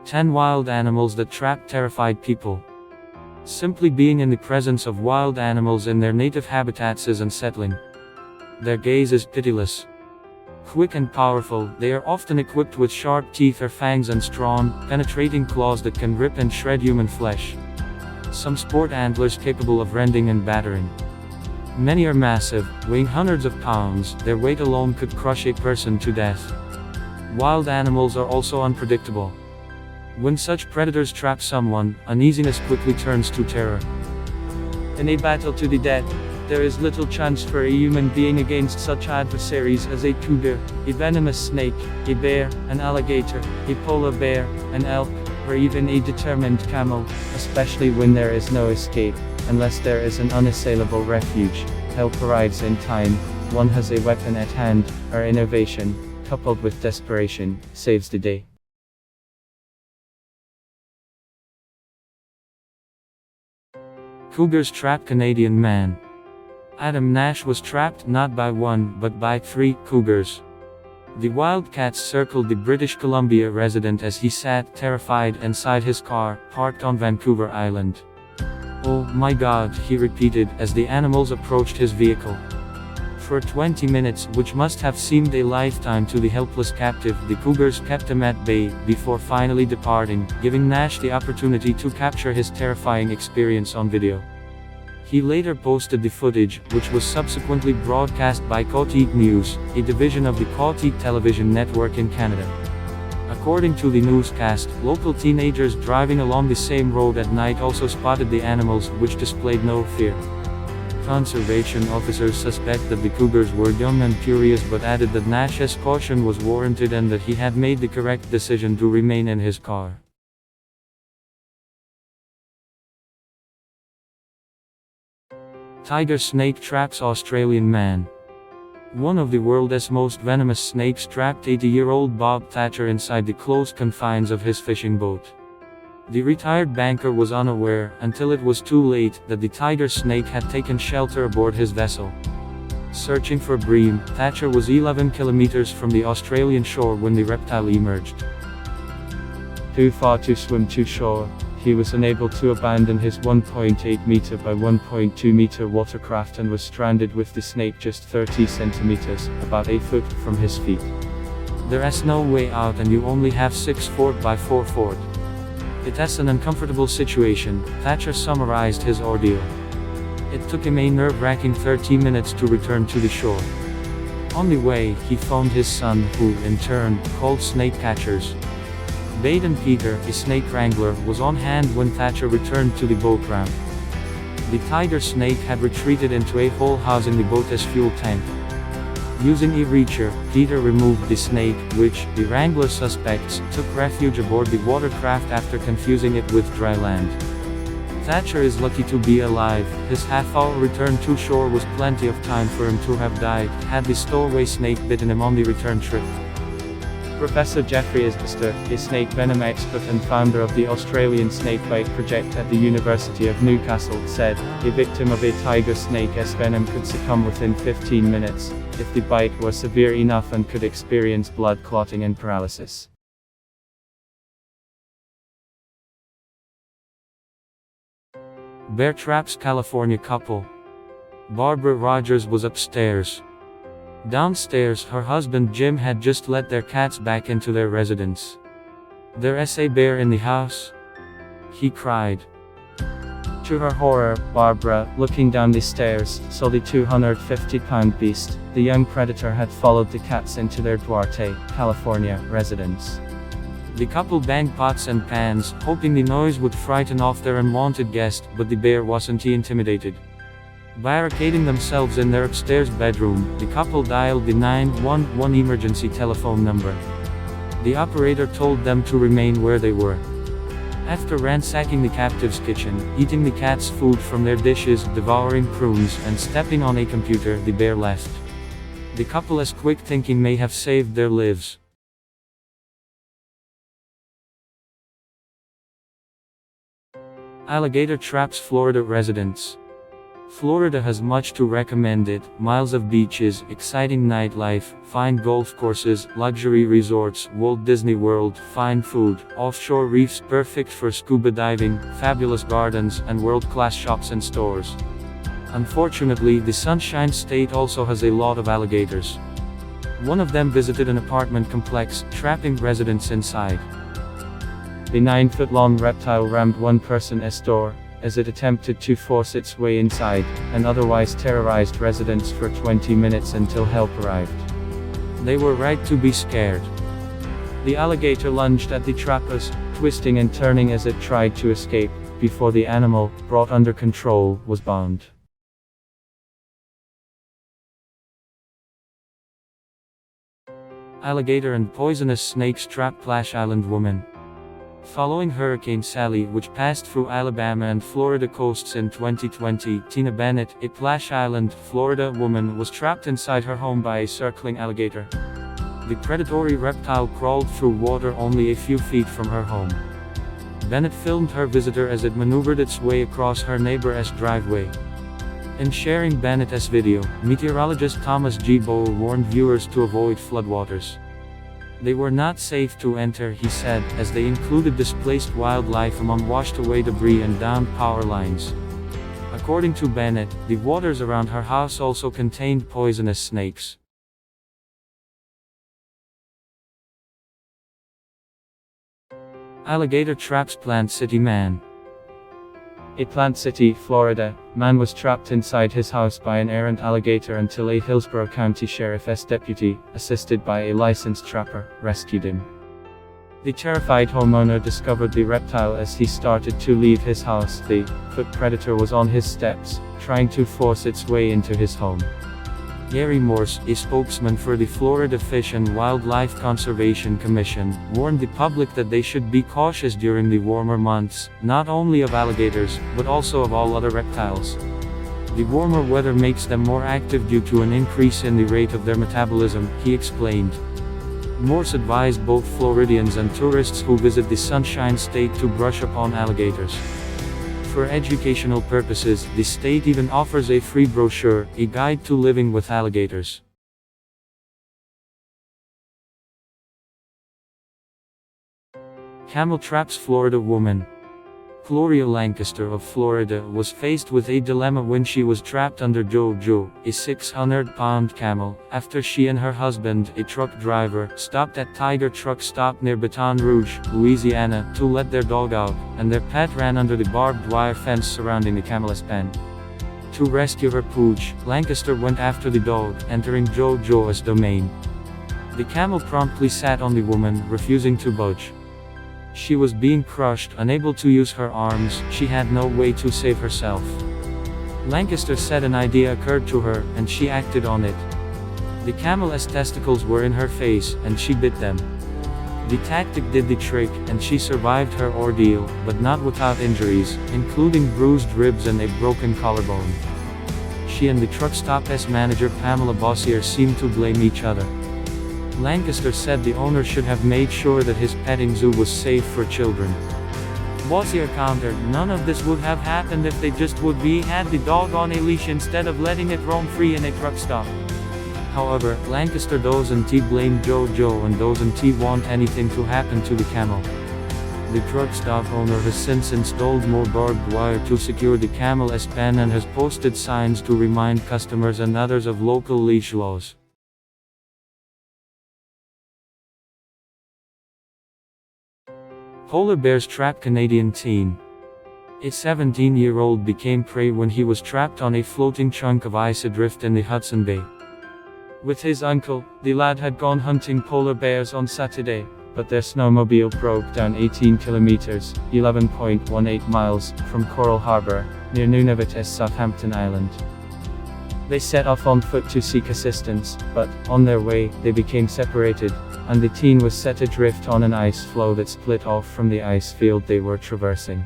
10 wild animals that trap terrified people. Simply being in the presence of wild animals in their native habitats is unsettling. Their gaze is pitiless. Quick and powerful, they are often equipped with sharp teeth or fangs and strong, penetrating claws that can rip and shred human flesh. Some sport antlers capable of rending and battering. Many are massive, weighing hundreds of pounds. Their weight alone could crush a person to death. Wild animals are also unpredictable. When such predators trap someone, uneasiness quickly turns to terror. In a battle to the death, there is little chance for a human being against such adversaries as a cougar, a venomous snake, a bear, an alligator, a polar bear, an elk, or even a determined camel, especially when there is no escape, unless there is an unassailable refuge. Help arrives in time, one has a weapon at hand, or innovation, coupled with desperation, saves the day. Cougars trap Canadian man. Adam Nash was trapped not by one but by 3 cougars. The wildcats circled the British Columbia resident as he sat terrified inside his car, parked on Vancouver Island. "Oh my God," he repeated as the animals approached his vehicle. For 20 minutes, which must have seemed a lifetime to the helpless captive, the cougars kept him at bay, before finally departing, giving Nash the opportunity to capture his terrifying experience on video. He later posted the footage, which was subsequently broadcast by Cotique News, a division of the Cotique television network in Canada. According to the newscast, local teenagers driving along the same road at night also spotted the animals, which displayed no fear. Conservation officers suspect that the cougars were young and curious but added that Nash's caution was warranted and that he had made the correct decision to remain in his car. Tiger snake traps Australian man. One of the world's most venomous snakes trapped 80-year-old Bob Thatcher inside the closed confines of his fishing boat. The retired banker was unaware, until it was too late, that the tiger snake had taken shelter aboard his vessel. Searching for bream, Thatcher was 11 kilometers from the Australian shore when the reptile emerged. Too far to swim to shore, he was unable to abandon his 1.8 meter by 1.2 meter watercraft and was stranded with the snake just 30 centimeters, about a foot, from his feet. There is no way out and you only have 6 foot by 4 foot. It's an uncomfortable situation, Thatcher summarized his ordeal. It took him a nerve-wracking 30 minutes to return to the shore. On the way, he phoned his son, who, in turn, called snake catchers. Baden Peter, a snake wrangler, was on hand when Thatcher returned to the boat ramp. The tiger snake had retreated into a hole housing the boat's fuel tank. Using a reacher, Peter removed the snake, which, the wrangler suspects, took refuge aboard the watercraft after confusing it with dry land. Thatcher is lucky to be alive. His half-hour return to shore was plenty of time for him to have died, had the stowaway snake bitten him on the return trip. Professor Jeffrey Isbister, a snake venom expert and founder of the Australian Snakebite Project at the University of Newcastle, said, a victim of a tiger snake's venom could succumb within 15 minutes, if the bite was severe enough and could experience blood clotting and paralysis. Bear traps California couple. Barbara Rogers was upstairs. Downstairs, her husband Jim had just let their cats back into their residence. "There's a bear in the house?" he cried. To her horror, Barbara, looking down the stairs, saw the 250-pound beast. The young predator had followed the cats into their Duarte, California, residence. The couple banged pots and pans, hoping the noise would frighten off their unwanted guest, but the bear wasn't intimidated. Barricading themselves in their upstairs bedroom, the couple dialed the 911 emergency telephone number. The operator told them to remain where they were. After ransacking the captive's kitchen, eating the cat's food from their dishes, devouring prunes, and stepping on a computer, the bear left. The couple's quick thinking may have saved their lives. Alligator traps Florida residents. Florida has much to recommend it: miles of beaches, exciting nightlife, fine golf courses, luxury resorts, Walt Disney World, fine food, offshore reefs perfect for scuba diving, fabulous gardens, and world-class shops and stores. Unfortunately, the Sunshine State also has a lot of alligators. One of them visited an apartment complex, trapping residents inside. The 9-foot-long reptile rammed one person's door, as it attempted to force its way inside, and otherwise terrorized residents for 20 minutes until help arrived. They were right to be scared. The alligator lunged at the trappers, twisting and turning as it tried to escape, before the animal, brought under control, was bound. Alligator and poisonous snakes trap Plash Island woman. Following Hurricane Sally, which passed through Alabama and Florida coasts in 2020, Tina Bennett, a Plash Island, Florida woman, was trapped inside her home by a circling alligator. The predatory reptile crawled through water only a few feet from her home. Bennett filmed her visitor as it maneuvered its way across her neighbor's driveway. In sharing Bennett's video, meteorologist Thomas G. Bowe warned viewers to avoid floodwaters. They were not safe to enter, he said, as they included displaced wildlife among washed-away debris and downed power lines. According to Bennett, the waters around her house also contained poisonous snakes. Alligator traps Plant City man. A Plant City, Florida, man was trapped inside his house by an errant alligator until a Hillsborough County Sheriff's deputy, assisted by a licensed trapper, rescued him. The terrified homeowner discovered the reptile as he started to leave his house. The foot predator was on his steps, trying to force its way into his home. Gary Morse, a spokesman for the Florida Fish and Wildlife Conservation Commission, warned the public that they should be cautious during the warmer months, not only of alligators, but also of all other reptiles. The warmer weather makes them more active due to an increase in the rate of their metabolism, he explained. Morse advised both Floridians and tourists who visit the Sunshine State to brush up on alligators. For educational purposes, the state even offers a free brochure, a guide to living with alligators. Camel traps Florida woman. Gloria Lancaster of Florida was faced with a dilemma when she was trapped under Jojo, a 600-pound camel, after she and her husband, a truck driver, stopped at Tiger Truck Stop near Baton Rouge, Louisiana, to let their dog out, and their pet ran under the barbed wire fence surrounding the camel's pen. To rescue her pooch, Lancaster went after the dog, entering Jojo's domain. The camel promptly sat on the woman, refusing to budge. She was being crushed, unable to use her arms, she had no way to save herself. Lancaster said an idea occurred to her, and she acted on it. The camel's testicles were in her face, and she bit them. The tactic did the trick, and she survived her ordeal, but not without injuries, including bruised ribs and a broken collarbone. She and the truck stop's manager Pamela Bossier seemed to blame each other. Lancaster said the owner should have made sure that his petting zoo was safe for children. Bossier countered, none of this would have happened if they just would be had the dog on a leash instead of letting it roam free in a truck stop. However, Lancaster doesn't blame Jojo and doesn't want anything to happen to the camel. The truck stop owner has since installed more barbed wire to secure the camel's pen and has posted signs to remind customers and others of local leash laws. Polar bears trap Canadian teen. A 17-year-old became prey when he was trapped on a floating chunk of ice adrift in the Hudson Bay. With his uncle, the lad had gone hunting polar bears on Saturday, but their snowmobile broke down 18 kilometers, 11.18 miles, from Coral Harbor, near Nunavut, Southampton Island. They set off on foot to seek assistance, but, on their way, they became separated, and the teen was set adrift on an ice floe that split off from the ice field they were traversing.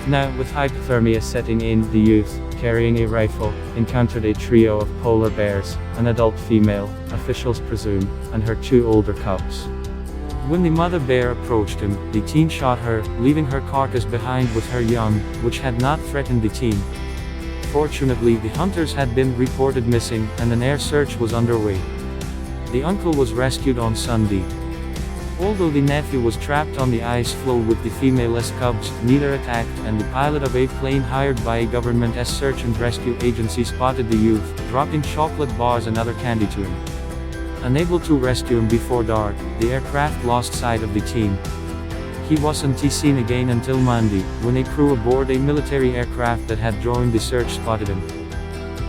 Now, with hypothermia setting in, the youth, carrying a rifle, encountered a trio of polar bears, an adult female, officials presume, and her two older cubs. When the mother bear approached him, the teen shot her, leaving her carcass behind with her young, which had not threatened the teen. Unfortunately, the hunters had been reported missing, and an air search was underway. The uncle was rescued on Sunday. Although the nephew was trapped on the ice floe with the female-less cubs, neither attacked, and the pilot of a plane hired by a government search and rescue agency spotted the youth, dropping chocolate bars and other candy to him. Unable to rescue him before dark, the aircraft lost sight of the team. He wasn't seen again until Monday, when a crew aboard a military aircraft that had joined the search spotted him.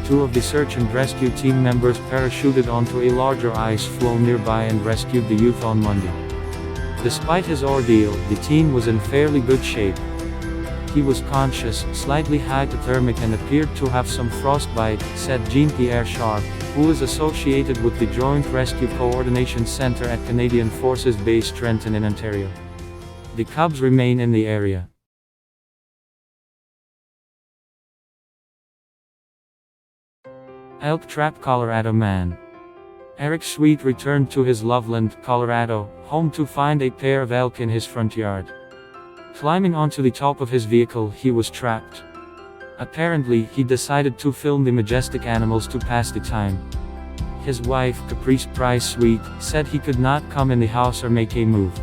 Two of the search and rescue team members parachuted onto a larger ice floe nearby and rescued the youth on Monday. Despite his ordeal, the teen was in fairly good shape. He was conscious, slightly hypothermic and appeared to have some frostbite, said Jean-Pierre Sharp, who is associated with the Joint Rescue Coordination Center at Canadian Forces Base Trenton in Ontario. The cubs remain in the area. Elk trap Colorado man. Eric Sweet returned to his Loveland, Colorado, home to find a pair of elk in his front yard. Climbing onto the top of his vehicle, he was trapped. Apparently, he decided to film the majestic animals to pass the time. His wife, Caprice Price Sweet, said he could not come in the house or make a move.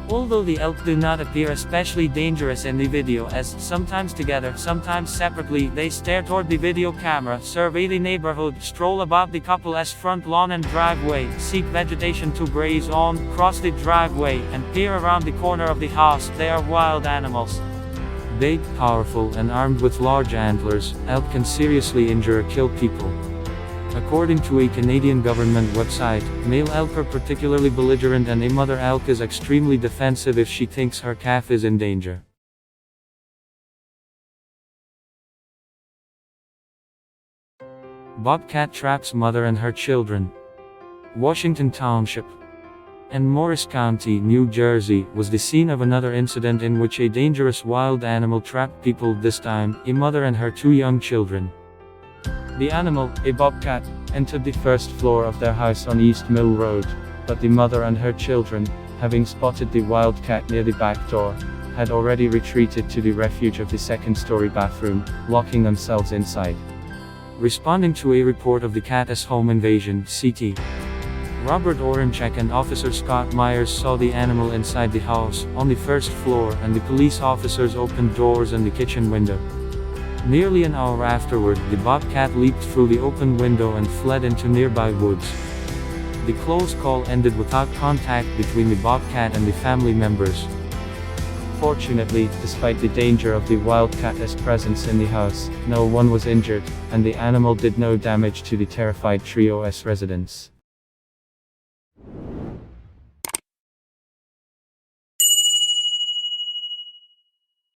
Although the elk do not appear especially dangerous in the video, as sometimes together, sometimes separately, they stare toward the video camera, survey the neighborhood, stroll about the couple's front lawn and driveway, seek vegetation to graze on, cross the driveway, and peer around the corner of the house. They are wild animals. Big, powerful, and armed with large antlers, elk can seriously injure or kill people. According to a Canadian government website, male elk are particularly belligerent and a mother elk is extremely defensive if she thinks her calf is in danger. Bobcat traps mother and her children. Washington Township and Morris County, New Jersey, was the scene of another incident in which a dangerous wild animal trapped people, this time, a mother and her two young children. The animal, a bobcat, entered the first floor of their house on East Mill Road, but the mother and her children, having spotted the wildcat near the back door, had already retreated to the refuge of the second-story bathroom, locking themselves inside. Responding to a report of the cat's home invasion, CT, Robert Orenchek and Officer Scott Myers saw the animal inside the house, on the first floor, and the police officers opened doors and the kitchen window. Nearly an hour afterward, the bobcat leaped through the open window and fled into nearby woods. The close call ended without contact between the bobcat and the family members. Fortunately, despite the danger of the wildcat's presence in the house, no one was injured, and the animal did no damage to the terrified trio's residence.